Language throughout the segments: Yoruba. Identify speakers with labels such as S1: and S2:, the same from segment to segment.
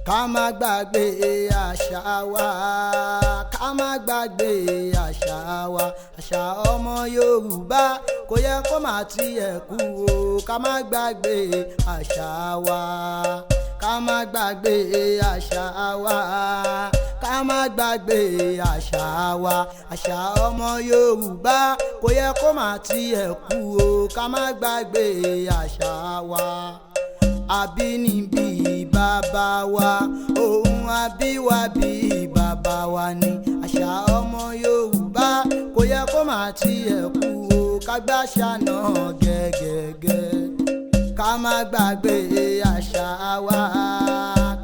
S1: ká má gbàgbé àṣà wa, ká má gbàgbé àṣà wa. Àṣà ọmọ Yorùbá kò yẹ kó má tiẹ̀ kú o. Ká má gbàgbé àṣà wa, ká má gbàgbé àṣà wa, ká má gbàgbé àṣà wa. Àṣà ọmọ Yorùbá kò yẹ kó má tiẹ̀ kú o. Ká má gbàgbé àṣà wa. Àbínibí bàbá wa, ohun àbíwábí bàbá wa ni. Àṣà ọmọ Yorùbá kò yẹ kó má tiẹ̀ kú o. Ká gbàṣà náà gẹ́gẹ́gẹ́. Ká má gbàgbé àṣà wa,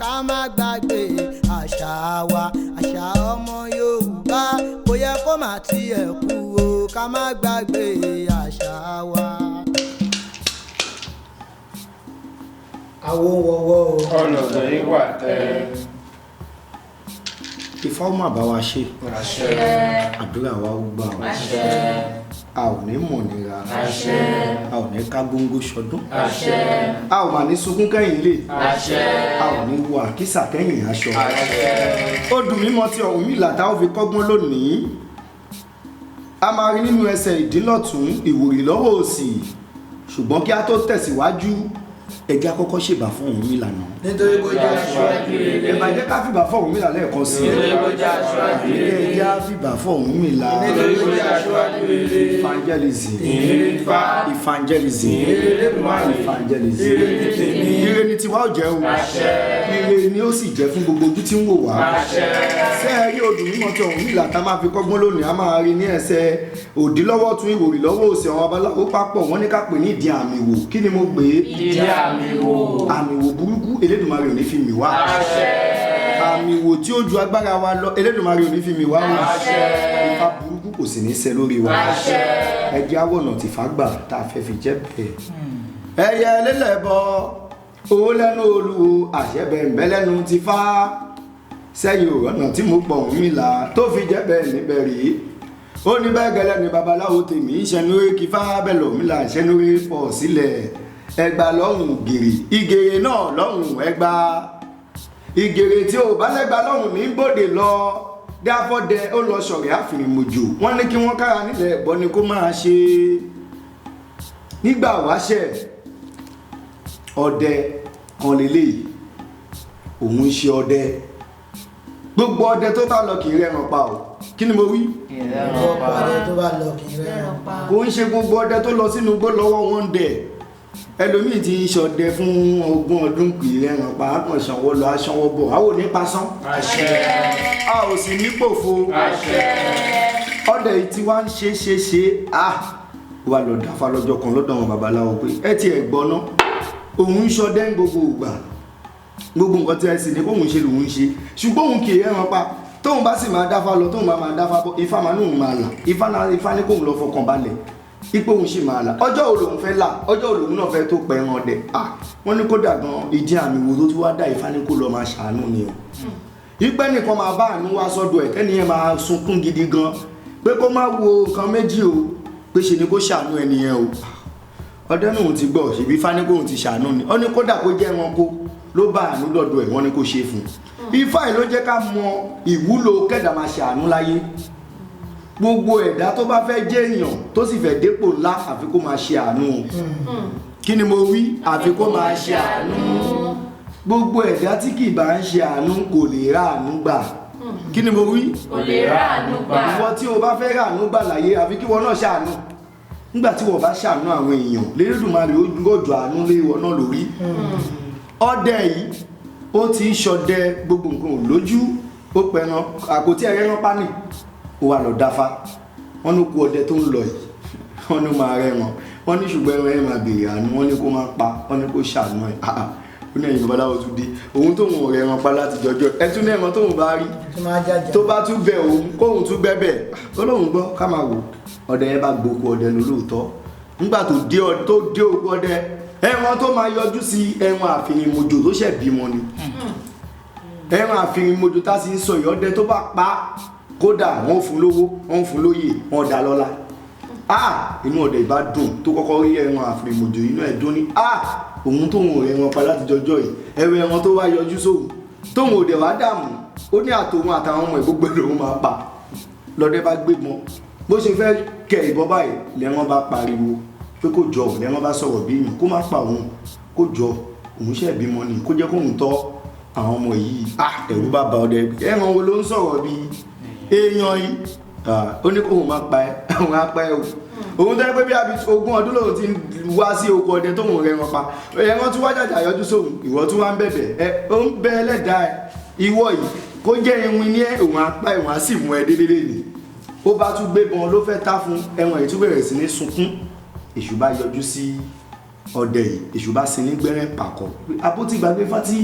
S1: ká má gbàgbé àṣà wa. Àṣà ọmọ Yorùbá kò yẹ kó má tiẹ̀ kú o. Ká má gbàgbé àṣà wa. Àwo wọ̀wọ́ o.
S2: Ọlọ́dọ̀ yìí wà tẹ́.
S3: Ifá ó má bá wa ṣe.
S2: Àṣẹ.
S3: Àdúrà wa ó gbà wá.
S2: Àṣẹ.
S3: A ò ní mọ̀ nira.
S2: Àṣẹ.
S3: A ò ní ká góńgó ṣọdún.
S2: Àṣẹ.
S3: A ò mà ní sunkún kẹ́yìn ilé.
S2: Àṣẹ.
S3: A ò ní wo àkísà kẹ́yìn aṣọ.
S2: Àṣẹ.
S3: Ó dùn mí mọ́ tí Ọ̀rúnmìlà tá ó fi kọ́gbọ́n lónìí. A máa rí nínú ẹsẹ̀ ìdílọ́tún ìwòrì lọ́wọ́ òsì. Ṣùgbọ́n kí a tó tẹ̀síwájú, ẹ jẹ́ á kọ́kọ́ ṣèbà fún Ọ̀rúnmìlà náà.
S1: Nítorí kó jẹ́ aṣáájú rere.
S3: Ẹ máa jẹ́ ká fìbà fún Ọ̀rúnmìlà lẹ́ẹ̀kan sí i.
S2: Nítorí kó jẹ́ aṣáájú rere.
S3: Ẹ jẹ́ á fìbà fún Ọ̀rúnmìlà.
S2: Nítorí kó jẹ́ aṣáájú rere.
S3: Evangelism.
S2: Ìrìnfà.
S3: Evangelism. Evangelism.
S2: Ìrìnfà.
S3: Ire ni tiwa ó jẹ́ o.
S2: Àṣẹ.
S3: Ire ni ó sì jẹ́ fún gbogbo ojú tí ń wò wá.
S2: Àṣẹ.
S3: Ṣé ẹ rí odù mímọ́ tí Ọ̀rúnmìlà tá máa fi kọ́gbọ́n lónìí? A máa rí ní ẹsẹ̀ òdì lọ́wọ́ tún ìwòrì lọ́wọ́ òsì. Àwọn babaláwo papọ̀ wọ́n ní ká pè ní ìdí àmì wò. Kí ni mo gbé?
S2: Ìdí àmì wò.
S3: Àmì wò burúkú Elédùmarè ò ní fi mì wá.
S2: Àṣẹ.
S3: Àmì wò tí ó ju agbára wa lọ Elédùmarè ò ní fi mì wá.
S2: Àṣẹ.
S3: Ifá burúkú kò sì ní ṣẹ lórí wa.
S2: Àṣẹ.
S3: Ẹ jẹ́ àwọ̀nà tí fà gbà tá a fẹ́ fi jẹ́ bẹ́ẹ̀. Ẹyẹ lélẹ̀bọ owó lẹ́nu olúwo àṣẹ bẹ̀m̀bẹ́ lẹ́nu ti fá. Sẹ́yìn ọ̀nà tí mo pọ̀ Ọ̀rúnmìlà tó fi jẹ́ bẹ́ẹ̀ níbẹ̀ rí. Ó ní bẹ́ẹ̀ gẹ́lẹ́ ni babaláwo tèmi ìṣẹ́nuwé kí fá bẹ́ẹ̀ l'Ọ̀rúnmìlà ìṣẹ́nuwé pọ̀ sílẹ̀. Ẹgbà lọ́rùn gèrè ìgèrè náà lọ́rùn ẹgbà. Ìgèrè tí ò bá lẹ́gbà lọ́rùn ní bòde lọ. Dáfọ́dẹ ó lọ ṣọ̀rẹ́ àfìrìmọ̀jò. Wọ́n ní kí wọ́n kára nílẹ̀ ẹ̀bọ ni kó máa ṣe. Nígbà wáṣẹ̀ ọdẹ kan lélẹ́yìí, òun ń ṣe ọdẹ. Gbogbo ọdẹ tó bá lọ kì í rẹ́ran pa o. Kí ni mo wí?
S1: Gbogbo ọdẹ tó bá lọ kì í rẹ́ran pa.
S3: Kò ń ṣe gbogbo ọdẹ tó lọ sínú igbó lọ́wọ́ wọn dẹ̀. Ẹlòmíì ti ń ṣọdẹ fún 20 ọdún kì í rẹ́ran pa. A kàn ṣanwó lọ aṣanwó bọ̀. A ò ní pasán.
S2: Àṣẹ.
S3: A ò sì ní pòfo.
S2: Àṣẹ.
S3: Ọdẹ yìí ti wá ń ṣe. Wà lọ dáfá lọ́jọ́ kan lọ́dọ̀ àwọn babaláwo pé ẹ ti ẹ̀ gbọ́ ná. Òun ń ṣọdẹ ń gbogbo ìgbà. Gbogbo nǹkan tí ẹ sì ní kóhun ṣe lòun ṣe. Ṣùgbọ́n òun kì í rẹ́ran pa. Tóun bá sì máa dáfá lọ, tóun bá máa dáfá bọ̀, Ifá máa ní òun máa là. Ifá ní kóhun lọ fọkàn balẹ̀. Ipò òun sì máa là. Ọjọ́ wo lòun fẹ́ là? Ọjọ́ wo lòun náà fẹ́ tó pẹ́ ẹran ọdẹ? Wọ́n ní kódà gan ìdí àmì wo tó tún wá dá Ifá ní kó lọ máa ṣàánú ni o. Ìpẹ́ nìkan máa bá àánú wá sọ́dọ̀ ẹ̀ kẹ́niyẹn máa sunkún gidi gan. Pé kó má wo nǹkan méjì o. Pé ṣe ni kó ṣàánú ẹniyẹn o. Ọdẹ náà ti gbọ́ ṣèbí Ifá ní kóhun ti ṣàánú ni. Ó ní kódà kó jẹ́ ẹranko ló bá àánú dọ̀dọ̀ ẹ̀ wọ́n ní kó ṣe fún. Ifá yìí ló jẹ́ ká mọ ìwúlò kẹ́dà máa ṣàánú láyé. Gbogbo ẹ̀dá tó bá fẹ́ jẹ́ èèyàn tó sì fẹ́ dépò ńlá àfi kó máa ṣe àánú. Kí ni mo wí? Àfi kó máa ṣe àánú. Gbogbo ẹ̀dá tí kì bá ń ṣe àánú kò lè rà àánú gbà. Kí ni mo wí?
S2: Kò lè rà àánú gbà.
S3: Ìwọ tí o bá fẹ́ rà àánú gbà láyé àfi kí wọ́n náà ṣàánú. Nígbà tí wọ́n bá ṣàánú àwọn èèyàn l'Elédùmarè ó rọ̀jò àánú lé ìwọ náà lórí. Ọdẹ yìí ó ti ń ṣọdẹ gbogbo nǹkan ò lójú. Ó pẹran àkótí ẹ̀rẹ́rán pánì. Ó wà lọ dáfá. Wọ́n ní kú ọdẹ tó ń lọ yìí. Wọ́n ní máa rẹ́ran. Wọ́n ní ṣùgbọ́n ẹran ẹ̀ máa bèèrè àánú. Wọ́n ní kó máa pa. Wọ́n ní kó ṣàánú ẹ̀. Ó ní ẹ̀yin babaláwo tún dé. Òun tóun ò rẹ́ran pa láti jọjọ́. Ẹ tún ní ẹran tóun bá rí. Tó bá tún bẹ òun kóun tún bẹ́bẹ̀. Ó lóun gbọ́ ká máa wò. Ọdẹ yẹn bá gbókù ọdẹ lólóòótọ́. Nígbà tó dé òkú ọdẹ, ẹran tó máa yọjú sí ẹran àfìrìmọ̀jò tó ṣẹ̀ bímọ ni. Ẹran àfìrìmọ̀jò tá sì ń sọ ìyọ́dẹ tó bá pa kódà wọ́n fún lówó, wọ́n fún lóyè, wọ́n dá lọ́lá. Inú ọdẹ ìbá dùn tó kọ́kọ́ rí ẹran àfìrìmọ̀jò inú ẹ̀ dún ní òun tó ń rẹ̀ wọn pa láti jọjọ́ yìí. Ẹran tó wá yọjú sóhun tóun ò dẹ̀ wá dààmú ó ní àtòun àtàwọn ọmọ ìgbógbé lòun máa pa lọ́dẹ bá gbé mọ́ bó ṣe fẹ́ kẹ ìbọn báyìí lẹ́wọ́n bá pariwo pé kó jọ lẹ́wọ́n bá sọ̀rọ̀ bí yàn kó má pa òun kó jọ òun ṣẹ̀ bímọ ni kó jẹ́ kóun tọ́ àwọn ọmọ yìí ẹ̀rù bá ba ọdẹ ẹ̀ràn wo ló ń sọ̀rọ̀ bí èèyàn yìí ó ní kóun má pa ẹ́ àwọn apá ẹ̀ o òun tẹ́ pé bí abi 20 ọdún lòun ti wá sí oko ọdẹ tóun rẹ̀ wọn pa ẹ̀ràn tí wá jàjà yọjú sóhun ìwọ tí wá ń bẹ̀bẹ̀ ó ń bẹ ẹlẹ́dàá ẹ̀ ìwọ yìí kó jẹ́ iwin ní òun apá ìwọ̀n á sì mú ẹ délé ni ó bá tún gbé bọn ló fẹ́ tá fún ẹ̀wọ̀n ètú bẹ̀rẹ̀ sí ní sunkún èṣù bá yọjú sí ọdẹ yìí èṣù bá sin ní gbẹ́rẹ́ pàkọ́ abótí gbàgbé fátí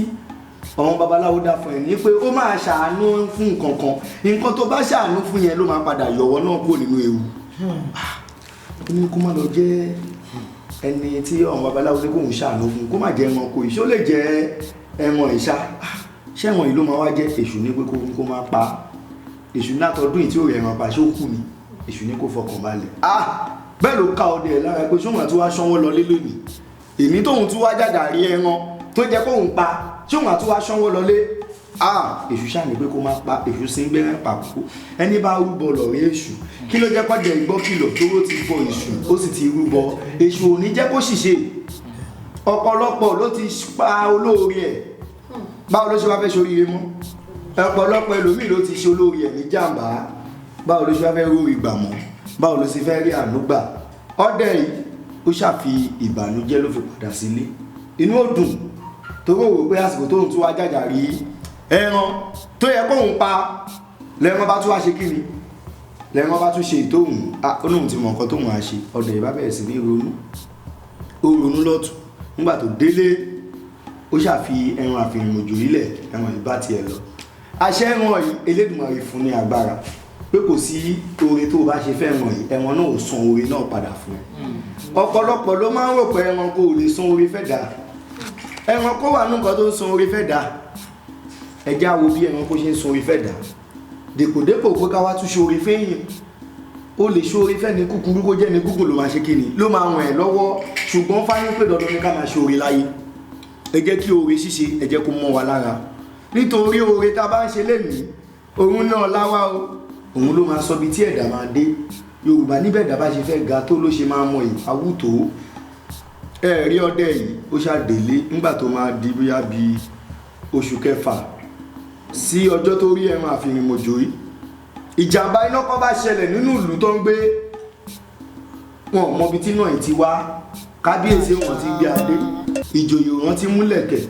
S3: àwọn babaláwo dá fún ẹ ní pé ó máa ṣàánú fún nǹkan kan nǹkan tó bá ṣàánú fún yẹn ló máa padà yọ̀wọ́ náà kúrò nínú ewu ó ní kó má lọ jẹ́ ẹni tí àwọn babaláwo ní kóun ṣàánú fún kó má jẹ́ ẹranko ìṣó lè jẹ́ ẹran ìṣá ṣẹ́wọ̀n yìí ló máa wá jẹ́ èṣù ní pé kó má pa èṣù ní àtọ́dún yìí tí ó rẹ̀ ẹran pa ṣó kù ni èṣù ní kó fọkàn balẹ̀ bẹ́ẹ̀ ló ká ọdẹ ẹ̀ lára pé ṣóhun àti wá ṣánwó lọlé lónìí èmi tóhun tún wá jàjà rí ẹran tó jẹ́ kóhun pa ṣóhun àti wá ṣánwó lọlé èṣù ṣáà ní pé kó má pa èṣù sí ń gbẹ́rẹ́ pàkó ẹni bá rúbọ lọ rí èṣù kí ló jẹ́ pàdé ìgbọ́ kìlọ̀ tóró ti bọ èṣù ó sì ti rúbọ èṣù ò ní jẹ́ kó ṣìṣe ọ̀pọ̀lọpọ̀ ló ti pa olóore ẹ̀ báwo ló ṣe wá fẹ́ ṣoríire mọ́ ọ̀pọ̀lọpọ̀ ẹlòmíì ló ti ṣe olóore ẹ̀ ní jàǹbá báwo ló ṣe wá fẹ́ rórí gbà mọ́ báwo ló ṣe fẹ́ rí ànúgbà ọdẹ yìí ó ṣàfi ìbànújẹ́ ló fi padà sílé inú ó dùn tó wò pé àsìkò tóun tún wá jàjà rí ẹran tó yẹ kóun pa lẹ́ran bá tún wá ṣe kíni lẹ́ran bá tún ṣe ìtóhùn olóhùn ti mọ̀ nǹkan tóun á ṣe ọdẹ yìí bá bẹ̀rẹ̀ sí ní ronú ó ronú lọ́tún nígbà tó délé ó ṣàfi ẹran àfihàn òjò ilẹ̀ ẹran ìbá tiẹ̀ lọ àṣẹ ẹran yìí Elédùmarè fún ní agbára pé kò sí oore tó bá ṣe fẹ́ ẹran yìí ẹran náà ò san oore náà padà fún ẹ ọ̀pọ̀lọpọ̀ ló máa ń rò pé ẹran kò lè san oore fẹ́ dà ẹran kó wà nǹkan tó ń san oore fẹ́ dà ẹjá wo bí ẹran kó ṣe ń san oore fẹ́ dà dèpòdépò pé ká wá tún ṣe oore fẹ́yìn ó lè ṣe oore fẹ́ ní kúkúrú kó jẹ́ ní gúgùn ló máa ṣe kíni ló máa ràn ẹ́ lọ́wọ́ ṣùgbọ́n fáyín pé dandan ni ká máa ṣe oore láyé ẹ jẹ́ kí oore ṣíṣe ẹ jẹ́ kó mọ́ wa lára nítorí oore tá a bá ń ṣe lénìí òun náà láwá o òun ló máa sọ bí tí ẹ̀dá máa dé Yorùbá níbẹ̀ ẹ̀dá bá ṣe fẹ́ ga tó ló ṣe máa mọ ìpawútó ẹ̀rí ọdẹ yìí ó ṣàdélé nígbà tó máa di bóyá bí oṣù kẹfà sí ọjọ́ tó rí ẹran àfihànmọ̀jò yìí ìjàmbá iná kan bá ṣẹlẹ̀ nínú ìlú tó ń gbé wọn mọbi tí náà ti wá kábíyèsí wọn ti gbé adé ìjòyè wọn ti múlẹ̀kẹ̀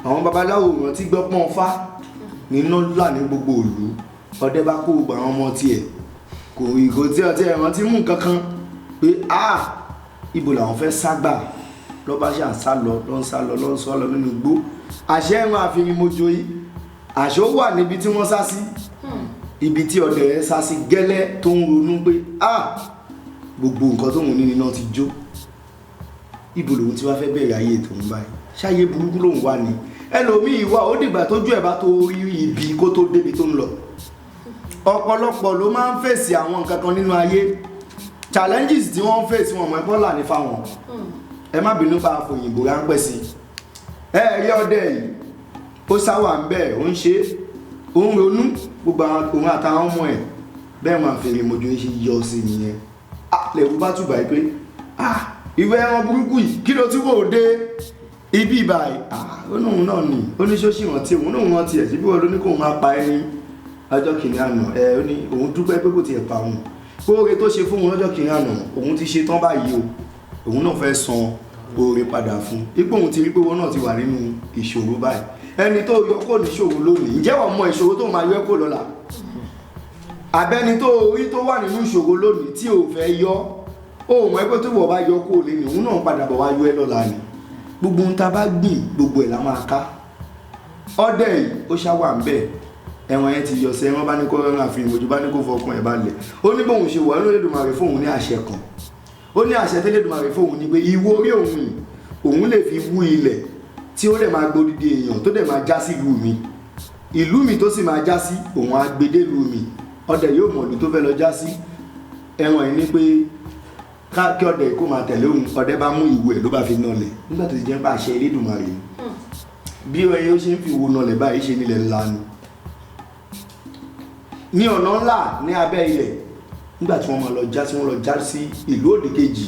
S3: àwọn babaláwo wọn ti gbọ́pọ́n fá nínú ńlá ní gbogbo ìlú ọdẹ bá kó gbogbo àwọn ọmọ tiẹ̀ kò ìgò tí ọtí ẹ̀wọ̀n ti mú nǹkan kan pé ibo làwọn fẹ́ ságbà lọ́ba ṣe à ń sá lọ lọ́ ń sá lọ lọ́ ń sọ lọ nínú igbó àṣẹ ẹ̀wọ̀n àfihànmọ̀jò yìí àṣọ wà níbi tí wọ́n sá sí ibi tí ọdẹ ẹ̀ sá sí gẹ́lẹ́ tó ń ronú pé gbogbo nǹkan tóun ní iná ti jó ibo lòun ti wá fẹ́ bẹ̀rẹ̀ ayé tòun báyìí ṣáyé burúkú lòun wà ní ẹlòmíì wà ó dìgbà tójú ẹ̀ bá tó rí ibi kó tó débi tó ń lọ ọ̀pọ̀lọpọ̀ ló máa ń fèsì àwọn nǹkan kan nínú ayé challenges tí wọ́n ń fèsì wọn mọ̀ ẹ́ bọ́là ní fáwọn ẹ má bínú pa àfòyìnbó ráńpẹ́ sí ẹ rí ọdẹ yìí ó sáwà ń bẹ́ẹ̀ ó ń ṣe ó ń ronú gbogbo òun àtàwọn ọmọ ẹ̀ bẹ́ẹ̀ wọn àfèrè mọ́jú ń ṣe yọ sí nìyẹn lẹ́wọ́ bá túbà yìí pé ìwé ẹran burúkú yìí kí ló tún wò dé ibi ìbàyìí ó ní òun náà ní oníṣòṣì rántí òun náà rántí ẹ̀ síbí wọn ló ní kóun máa pa ẹni ọjọ́ kìíní àná ó ní òun dúpẹ́ pé kò tiẹ̀ pa òun oore tó ṣe fún òun lọ́jọ́ kìíní àná òun ti ṣe tán báyìí o òun náà fẹ́ san oore padà fún ipò òun ti rí pé wọn náà ti wà nínú ìṣòro báyìí ẹni tó yọ kó níṣòro lónìí ǹjẹ́ wọ́n mọ ìṣòro tó máa yọ kó lọ́la àbẹ́ni tó rí tó wà nínú ìṣòro lónìí tí ò fẹ́ yọ òun ẹgbẹ́ tó wọ̀ bá yọ kó lé ní òun náà padà bọ̀ wá yọ ẹ lọ́la ni gbogbo ohun tá a bá gbìn gbogbo ẹ̀ la máa ká ọdẹ yìí ó ṣáwà ń bẹ̀ ẹ̀wọ̀n yẹn ti yọ sí ẹ̀wọ̀n bá ní kó rọrùn àfihàn ojú bá ní kó fọkàn ẹ̀ balẹ̀ ó ní bóun ṣe wọ̀ ẹ́ Olódùmarè fóun ní àṣẹ kan ó ní àṣẹ tẹ́lẹ̀dùmarè fóun ní pé ìwo orí òun yìí òun lè fi wú ilẹ̀ tí ó dẹ̀ máa gbódìdí èèyàn tó dẹ̀ máa já sí ìlú mi tó sì máa já sí òun á gbé dé ìlú mi ọdẹ yóò mọ̀ ìlú tó fẹ́ lọ já sí ẹ̀wọ̀n yìí ní pé kí ọdẹ kó máa tẹ̀lé òun ọdẹ bá mú ìwo ẹ̀ ló bá fi nọlẹ̀ nígbà tó ti jẹ́ pé àṣẹ Elédùmarè bí ẹyẹ ó ṣe ń fi wo nọlẹ̀ báyìí ṣe nílẹ̀ ńlá ni ní ọ̀nà ńlá ní abẹ́ ilẹ̀ nígbà tí wọ́n máa lọ já sí wọ́n lọ já sí ìlú òdì kejì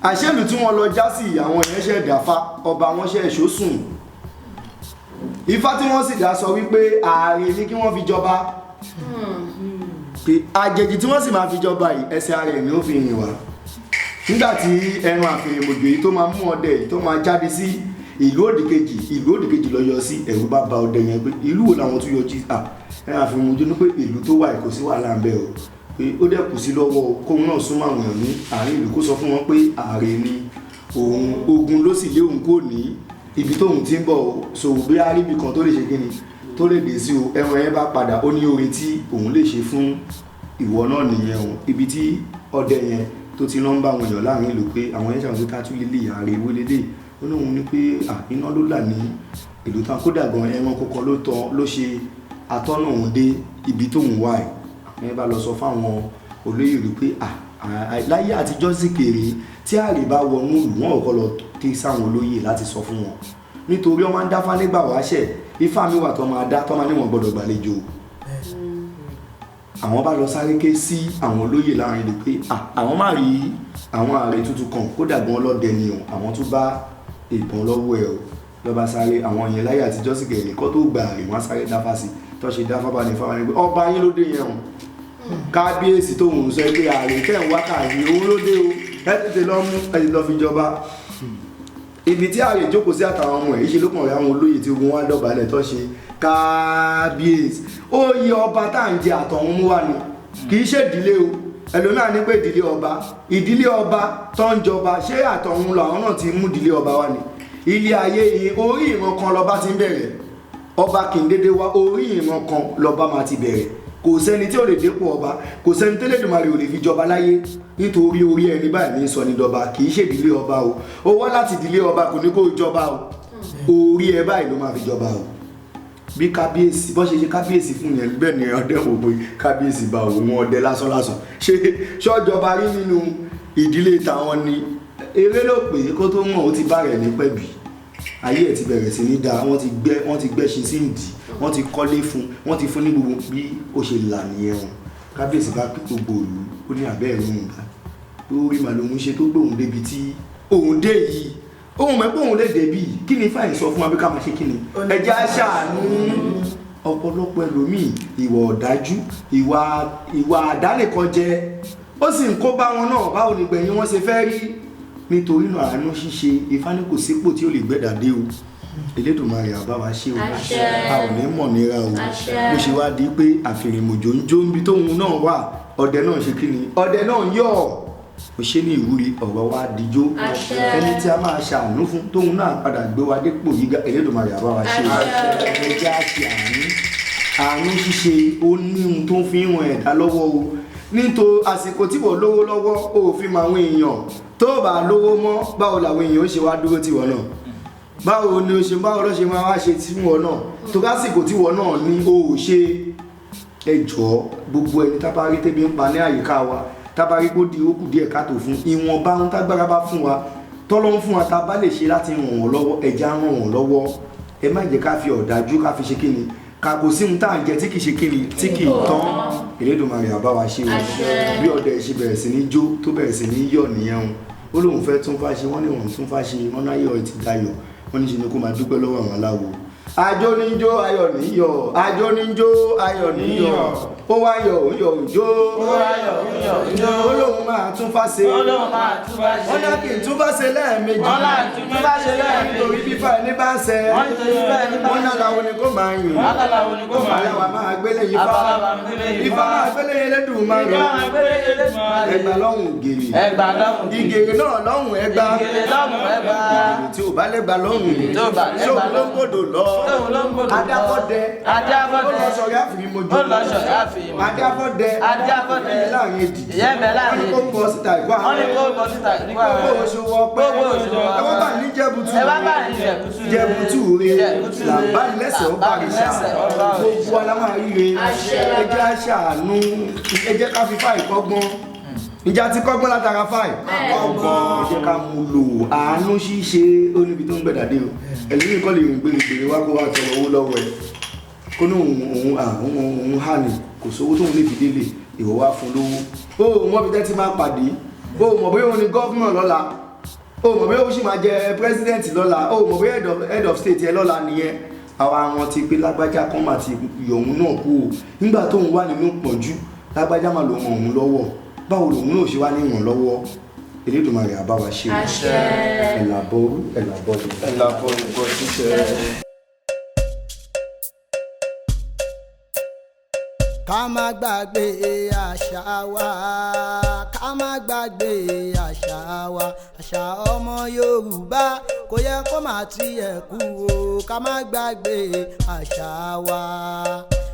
S3: àṣẹ́lù tí wọ́n lọ já sí àwọn èèyàn ṣe dàfa ọba wọn ṣe ẹ̀ṣọ́ sùn ifá tí wọ́n sì dá sọ wípé ààrẹ ní kí wọ́n fi jọba pé àjèjì tí wọ́n sì máa fi jọba yìí ẹsẹ̀ ààrẹ ni ó fi rìn wá nígbà tí ẹran àfẹ̀yìnmọ̀jò yìí tó máa mú ọdẹ yìí tó máa jáde sí ìlú òdì kejì lọ yọ sí ẹ̀rù bá ba ọdẹ yẹn pé ìlú wo làwọn tún yọjú ẹran àfẹ̀yìnmọ̀jò ní pé ìlú tó wà kò sí wàhálà ń bẹ o pé ó dẹ̀ kù sí lọ́wọ́ kóun náà súnmọ́ àwọn èèyàn ní àárín ìlú kó sọ fún wọn pé ààrẹ ni òun ogun ló sì lé òun kò ní ibi tóun ti ń bọ̀ ṣòwò bí aríbi kan tó lè ṣe kíni tó lè dé sí o ẹran yẹn bá padà ó ní oore tí òun lè ṣe fún ìwọ náà nìyẹn o ibi tí ọdẹ yẹn tó ti lọ́n bá àwọn èèyàn láàrin ìlú pé àwọn yẹn ṣàwọn tó ká tún lélẹ̀ ààrẹ ìwé lélẹ̀ ó ní òun ní pé iná ló là ní ìlú tán kódà gan ẹran kọ̀ọ̀kan ló ṣe atọ́nà òun dé ibi tóun wà ẹ̀ àwọn yẹn bá lọ sọ fáwọn olóyè rí pé láyé àtijọ́ sì kéré tí ààrẹ bá wọnú ìlú wọn kọ́ lọ ké sáwọn olóyè láti sọ fún wọn nítorí wọn máa ń dáfá nígbà wáṣẹ̀ ifá mi wà tó máa dá tó máa ní wọn gbọ́dọ̀ gbàlejò àwọn bá lọ sáré ké sí àwọn olóyè láàrin ìlú pé àwọn máa rí àwọn ààrẹ tuntun kan kódà gan ọlọ́dẹ ni o àwọn tún bá ìbọn lọ́wọ́ ẹ̀ o lọ́ba sáré àwọn yẹn láyé àtijọ́ sì kéré kọ́ tó gbà ààrẹ wọn sáré dáfá sí tó ṣe dáfá bá ní fáwọn ẹni pé ọba yín ló dé yẹn o kábíyèsí tó ń sọ pé ààrẹ tẹ̀ ń wákàtí òun ló dé o ẹ tètè lọ mú ẹ ti lọ fi jọba ibi tí ààrẹ jókòó sí àtàwọn ọmọ ẹ̀ ṣe ló kàn rí àwọn olóyè tí ogun wá dọ̀bálẹ̀ tó ṣe kábíyèsí oyè ọba tá à ń jẹ àtọ̀hún mú wá ni kì í ṣe ìdílé o ẹlòmíràn ní pé ìdílé ọba tó ń jọba ṣé àtọ̀hún lọ àwọn náà ti mú ìdílé ọba wá ni ilé ayé yìí orí ìran kan lọba ti ń bẹ̀rẹ̀ ọba kì í dédé wá orí ìran kan lọba máa ti bẹ̀rẹ̀ kò sẹ́ni tí ò lè dépò ọba kò sẹ́ni tí Elédùmarè ò lè fi jọba láyé nítorí orí ẹni báyìí ní sọ ní dọba kì í ṣe ìdílé ọba o ó wá láti ìdílé ọba kò ní kó jọba o orí ẹ báyìí ló máa fi jọba o bí kábíyèsí bọ́ ṣe kábíyèsí fún yẹn bẹ́ẹ̀ ni ọdẹ wò pé kábíyèsí bá òun ọdẹ lásán ṣe ṣọ́jọba rí nínú ìdílé tàwọn ni eré ló pè é kó tó mọ̀ ó ti bá rẹ̀ ní pẹ̀bì ayé ẹ̀ ti bẹ̀rẹ̀ sí ní dáa wọ́n ti gbẹ́ṣin sí ìdí wọ́n ti kọ́lé fún wọ́n ti fún ní gbogbo bí ó ṣe là nìyẹn o kábíyèsí bá pé gbogbo òlu ó ní àbẹ́ ẹ̀rọ òun bá lórí màlúù ṣe tó gbóhùn débi tí òun dé yìí òun mẹ́pọ̀ òun lè débi kí ni fáyìn sọ fún wa bí ká máa ṣe kí ni ẹja ṣàánú ọ̀pọ̀lọpọ̀ ẹlòmíì ìwà ọ̀dájú ìwà àdánìkanjẹ ó sì ń kó bá wọn náà báwo ni gbẹ̀yìn wọn ṣe fẹ́ rí nítorí náà àánú ṣíṣe ìfánikò sípò tí ó lè gbẹ́dàdé o Elédùmarè àbá wa ṣe o a ò ní mọ̀ nira o bó ṣe wá di pé àfìrìmọ̀jò ń jó níbi tóun náà wà ọdẹ náà ṣe kí ni ọdẹ náà yọ̀ ó ṣe ní ìwúrí ọ̀rọ̀ wa dijó ẹni tí a máa ṣàánú fún tóun náà padà gbé wa dépò gíga Elédùmarè àbá wa ṣe o ẹjẹ́ àti àánú ṣíṣe ó ní ohun tó fi ń ran ẹ̀dá lọ́wọ́ o nítorí àsìkò tí wọ́n lówó lọ́wọ́ ó fi mọ àwọn èèyàn tó bá lówó mọ́ báwo làwọn èèyàn ó ṣe wá dúró tiwọn náà báwo ni o ṣe báwo ló ṣe máa wá ṣe tí wọn náà tó lásìkò tí wọn náà ní o ò ṣe ẹjọ́ gbogbo ẹni tábárí tẹ́bí ń pa ní àyíká wa tábárí kó di ókù díẹ̀ káàtó fún ìwọ̀nba ń tágbára bá fún wa tọ́lọ́ ń fún wa tá a bá lè ṣe láti ràn wọ́n lọ́wọ́ ẹja ràn wọ́n lọ́wọ́ ẹ má jẹ́ ká fi ọ̀dájú ká fi ṣe kíni ká kò sí ohun tá à ń jẹ tí kì í ṣe kíni tí kì í tán Elédùmarè àbá wa ṣe o bí ọdẹ ṣe bẹ̀rẹ̀ sí ní jó tó bẹ̀rẹ̀ sí ní yọ̀ nìyẹn o ó lóun fẹ́ tún fáṣe wọ́n ní òun tún fáṣe wọ́n náà yọ̀ ti dayọ̀ wọ́n ní ṣe ni kó máa dúpẹ́ lọ́wọ́ àwọn aláwo àjò níjó ayọ̀ níyọ̀ àjò níjó ayọ̀ níyọ̀ ó wá yọ̀ ó yọ̀ òjò ó lóun máa tún fáṣe wọ́n náà kì í tún fáṣe lẹ́ẹ̀mejì nítorí fífa ẹni bá ń ṣe wọ́n náà làwọn ni kó máa yìn aláwa máa gbélé yìí ifá máa gbélé yìí Elédùmarè ẹgbà lọ́hùn gèrè ìgèrè náà lọ́hùn ẹgbà tí ò bá lẹ́gbà lọ́hùn ṣé òun ló ń gbòdò lọ adábọ́dẹ ó lọ sọ̀rọ̀ àfìmọ̀jò adábọ́dẹ láàrin èdè wọ́n ní kó bọ́ síta ìgbà gbogbo òṣòwò ọpẹ́ ẹwọ́n bá ní jẹ́bùtù rẹ̀ làbá lẹ́sẹ̀ ó bá rí ṣá gbogbo aláwọ̀ àríre ẹjẹ́ àṣàánú ẹjẹ́ ká fífà ìkọ́gbọ́n ìjà ti kọ́gbọ́n látara fáì ọgbọ́n jẹ́ ká mú lò àánú ṣíṣe ó níbi tó ń gbẹ̀dàdé o ẹ̀lẹ́yìn kọ́ lè rìn gbèrègbèrè wá kó wá tọrọ owó lọ́wọ́ ẹ̀ kó ní òun hà ní kò sówó tóun lè fi délé ìwọ wá fún lówó ó mọ̀ bí tẹ́tí máa pàdé ó mọ̀ bóyá òun ni gọ́fúnà lọ́la ó mọ̀ bóyá ó sì máa jẹ pírẹ́sídẹ̀ntì lọ́la ó mọ̀ bóyá head of state ẹ lọ́la nìyẹn àwa àwọn ti pé lágbájá kan máa ti yọ̀hún náà kú o nígbà tóun wà nínú pọ̀jù lágbájá máa lò wọ̀n òun lọ́wọ́ báwo lòun náà ṣe wá ní ìrànlọ́wọ́ Elédùmarè á bá wa ṣe ẹ̀làbọ̀rú ẹ̀làbọ̀ ṣíṣe.
S1: ká má gbàgbé àṣà wa ká má gbàgbé àṣà wa àṣà ọmọ Yorùbá kò yẹ kó má tiẹ̀ kú o ká má gbàgbé àṣà wa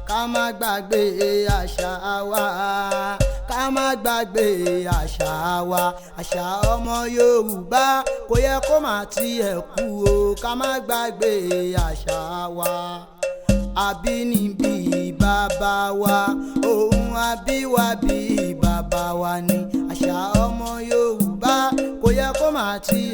S1: ká má gbàgbé àṣà wa ká má gbàgbé àṣà wa àṣà ọmọ Yorùbá kò yẹ kó má tiẹ̀ kú o ká má gbàgbé àṣà wa àbínibí bàbá wa ohun àbíwábí bàbá wa ni àṣà ọmọ Yorùbá kò yẹ kó má tiẹ̀.